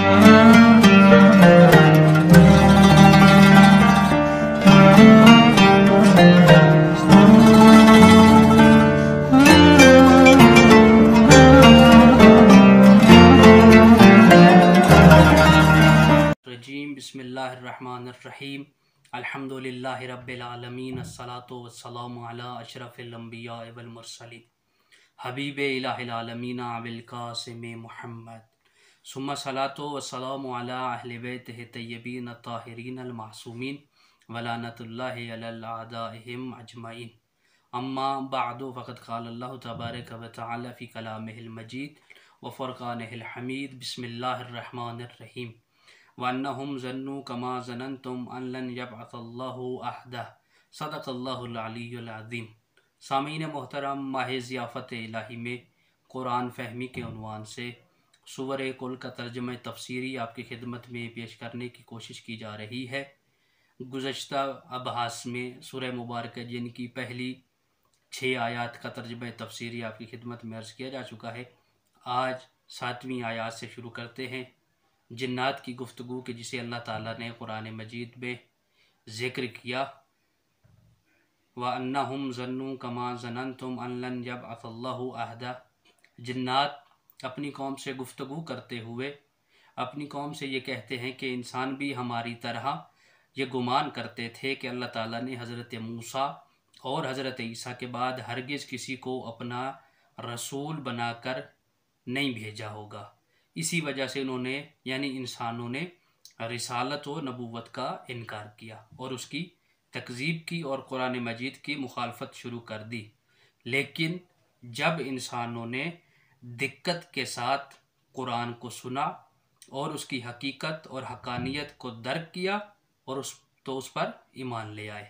بسم اللہ الرحمن الرحیم الحمدللہ رب العالمین الصلاة والسلام علی اشرف الانبیاء والمرسلین حبیب الہ العالمین ابوالقاسم محمد ثم صلاة والسلام علی اہل بیتہ الطیبین الطاہرین المعصومین ولعنۃ اللہ علی اعدائہم اجمعین اما بعد فقد قال اللہ تبارک و تعالی فی کلامہ المجید وفرقانہ الحمید بسم اللہ الرحمن الرحیم وَأَنَّهُمْ ظَنُّوا كَمَا ظَنَنْتُمْ أَن لَّن يَبْعَثَ اللَّهُ أَحَدًا صدق اللہ العلی العظیم۔ سامعین محترم، ماہ ضیافت الہی میں قرآن فہمی کے عنوان سے سورہ کل کا ترجمہ تفسیری آپ کی خدمت میں پیش کرنے کی کوشش کی جا رہی ہے۔ گزشتہ ابحاث میں سورہ مبارکہ جن کی پہلی 6 آیات کا ترجمہ تفسیری آپ کی خدمت میں عرض کیا جا چکا ہے۔ آج 7ویں آیات سے شروع کرتے ہیں، جنات کی گفتگو کے جسے اللہ تعالیٰ نے قرآن مجید میں ذکر کیا۔ وَأَنَّهُمْ ظَنُّوا كَمَا ظَنَنْتُمْ أَن لَّن يَبْعَثَ اللَّهُ أَحَدًا۔ جنات اپنی قوم سے گفتگو کرتے ہوئے اپنی قوم سے یہ کہتے ہیں کہ انسان بھی ہماری طرح یہ گمان کرتے تھے کہ اللہ تعالیٰ نے حضرت موسیٰ اور حضرت عیسیٰ کے بعد ہرگز کسی کو اپنا رسول بنا کر نہیں بھیجا ہوگا۔ اسی وجہ سے انہوں نے یعنی انسانوں نے رسالت و نبوت کا انکار کیا اور اس کی تکذیب کی اور قرآن مجید کی مخالفت شروع کر دی۔ لیکن جب انسانوں نے دقت کے ساتھ قرآن کو سنا اور اس کی حقیقت اور حقانیت کو درک کیا اور اس پر ایمان لے آئے۔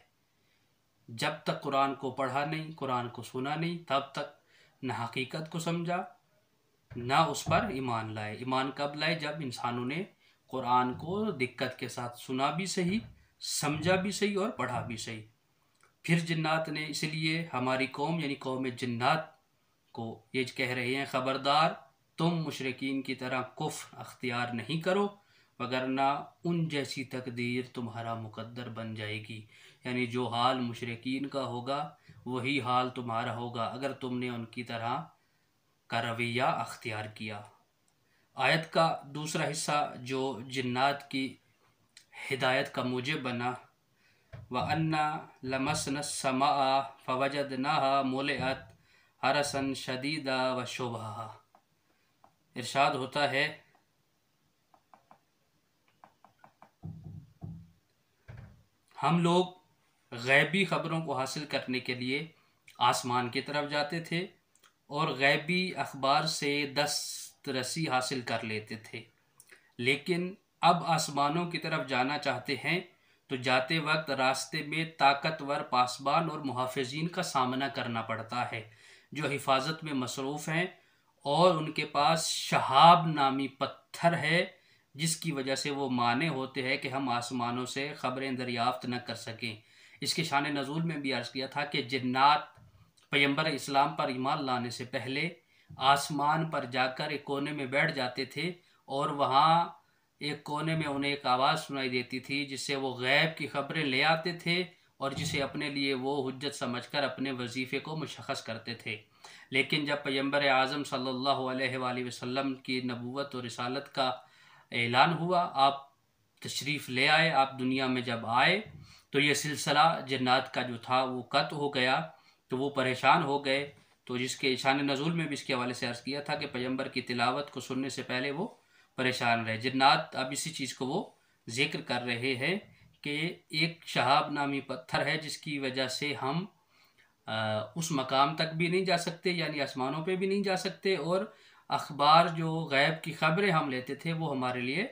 جب تک قرآن کو پڑھا نہیں، قرآن کو سنا نہیں، تب تک نہ حقیقت کو سمجھا نہ اس پر ایمان لائے۔ ایمان کب لائے؟ جب انسانوں نے قرآن کو دقت کے ساتھ سنا بھی صحیح، سمجھا بھی صحیح اور پڑھا بھی صحیح۔ پھر جنات نے اس لیے ہماری قوم یعنی قوم جنات کو یہ کہہ رہے ہیں، خبردار تم مشرکین کی طرح کفر اختیار نہیں کرو وگرنہ ان جیسی تقدیر تمہارا مقدر بن جائے گی۔ یعنی جو حال مشرکین کا ہوگا وہی حال تمہارا ہوگا اگر تم نے ان کی طرح کا رویہ اختیار کیا۔ آیت کا دوسرا حصہ جو جنات کی ہدایت کا موجب بنا، وَأَنَّا لَمَسْنَا السَّمَاءَ فَوَجَدْنَاهَا مُلِئَتْ حَرَسًا شَدِيدًا وَشُبْهًا۔ ارشاد ہوتا ہے ہم لوگ غیبی خبروں کو حاصل کرنے کے لیے آسمان کی طرف جاتے تھے اور غیبی اخبار سے دسترسی حاصل کر لیتے تھے، لیکن اب آسمانوں کی طرف جانا چاہتے ہیں تو جاتے وقت راستے میں طاقتور پاسبان اور محافظین کا سامنا کرنا پڑتا ہے جو حفاظت میں مصروف ہیں، اور ان کے پاس شہاب نامی پتھر ہے جس کی وجہ سے وہ مانع ہوتے ہیں کہ ہم آسمانوں سے خبریں دریافت نہ کر سکیں۔ اس کے شان نزول میں بھی عرض کیا تھا کہ جنات پیغمبر اسلام پر ایمان لانے سے پہلے آسمان پر جا کر ایک کونے میں بیٹھ جاتے تھے اور وہاں ایک کونے میں انہیں ایک آواز سنائی دیتی تھی جس سے وہ غیب کی خبریں لے آتے تھے اور جسے اپنے لیے وہ حجت سمجھ کر اپنے وظیفے کو مشخص کرتے تھے۔ لیکن جب پیغمبر اعظم صلی اللہ علیہ وآلہ وسلم کی نبوت اور رسالت کا اعلان ہوا، آپ تشریف لے آئے، آپ دنیا میں جب آئے تو یہ سلسلہ جنات کا جو تھا وہ قطع ہو گیا، تو وہ پریشان ہو گئے۔ تو جس کے شان نزول میں بھی اس کے حوالے سے عرض کیا تھا کہ پیغمبر کی تلاوت کو سننے سے پہلے وہ پریشان رہے۔ جنات اب اسی چیز کو وہ ذکر کر رہے ہیں کہ ایک شہاب نامی پتھر ہے جس کی وجہ سے ہم اس مقام تک بھی نہیں جا سکتے، یعنی آسمانوں پہ بھی نہیں جا سکتے، اور اخبار جو غیب کی خبریں ہم لیتے تھے وہ ہمارے لیے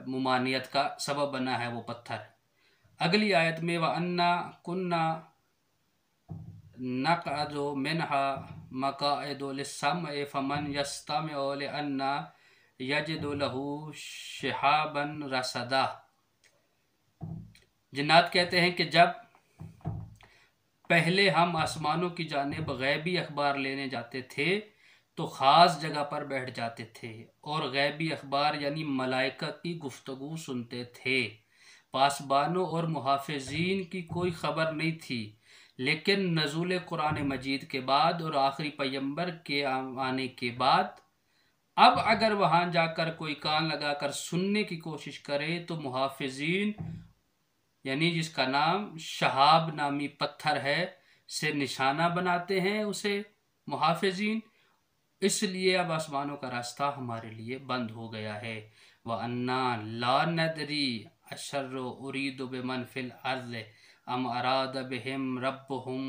ممانعت کا سبب بنا ہے وہ پتھر۔ اگلی آیت میں وَأَنَّا كُنَّا نَقْعُدُ مِنْهَا مَقَاعِدَ لِلسَّمْعِ فَمَنْ يَسْتَمِعُ لِأَنَّا يَجِدُ لَهُ شِهَابًا رَصَدًا۔ جنات کہتے ہیں کہ جب پہلے ہم آسمانوں کی جانب غیبی اخبار لینے جاتے تھے تو خاص جگہ پر بیٹھ جاتے تھے اور غیبی اخبار یعنی ملائکہ کی گفتگو سنتے تھے۔ پاسبانوں اور محافظین کی کوئی خبر نہیں تھی، لیکن نزول قرآن مجید کے بعد اور آخری پیغمبر کے آنے کے بعد اب اگر وہاں جا کر کوئی کان لگا کر سننے کی کوشش کرے تو محافظین یعنی جس کا نام شہاب نامی پتھر ہے سے نشانہ بناتے ہیں اسے محافظین، اس لیے اب آسمانوں کا راستہ ہمارے لیے بند ہو گیا ہے۔ وَأَنَّا لَا نَدْرِي أَشَرٌّ أُرِيدُ بِمَنْ فِي الْأَرْضِ أَمْ أَرَادَ بِهِمْ رَبُّهُمْ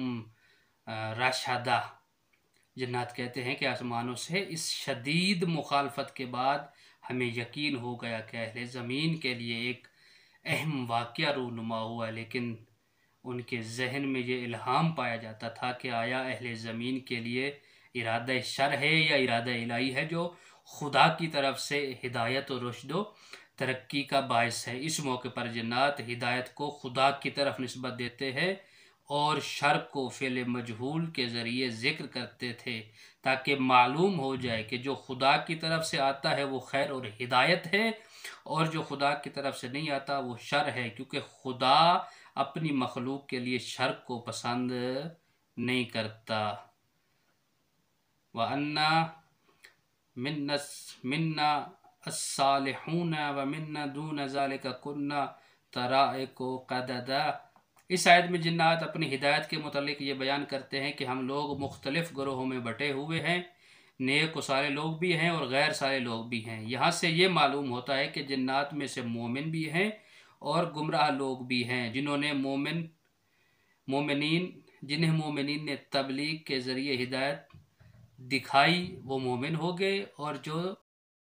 رَشَدًا۔ جنات کہتے ہیں کہ آسمانوں سے اس شدید مخالفت کے بعد ہمیں یقین ہو گیا کہ اہل زمین کے لیے ایک اہم واقعہ رونما ہوا، لیکن ان کے ذہن میں یہ الہام پایا جاتا تھا کہ آیا اہل زمین کے لیے ارادہ شر ہے یا ارادہ الہی ہے جو خدا کی طرف سے ہدایت و رشد و ترقی کا باعث ہے۔ اس موقع پر جنات ہدایت کو خدا کی طرف نسبت دیتے ہیں اور شر کو فعل مجہول کے ذریعے ذکر کرتے تھے تاکہ معلوم ہو جائے کہ جو خدا کی طرف سے آتا ہے وہ خیر اور ہدایت ہے، اور جو خدا کی طرف سے نہیں آتا وہ شر ہے، کیونکہ خدا اپنی مخلوق کے لیے شر کو پسند نہیں کرتا۔ وَأَنَّا مِنَّا الصَّالِحُونَ وَمِنَّا دُونَ ذَلِكَ كُنَّا طَرَائِقَ قَدَدًا۔ اس آیت میں جنات اپنی ہدایت کے متعلق یہ بیان کرتے ہیں کہ ہم لوگ مختلف گروہوں میں بٹے ہوئے ہیں، نیک و صالح لوگ بھی ہیں اور غیر صالح لوگ بھی ہیں۔ یہاں سے یہ معلوم ہوتا ہے کہ جنات میں سے مومن بھی ہیں اور گمراہ لوگ بھی ہیں۔ جنہیں مومنین نے تبلیغ کے ذریعے ہدایت دکھائی وہ مومن ہو گئے، اور جو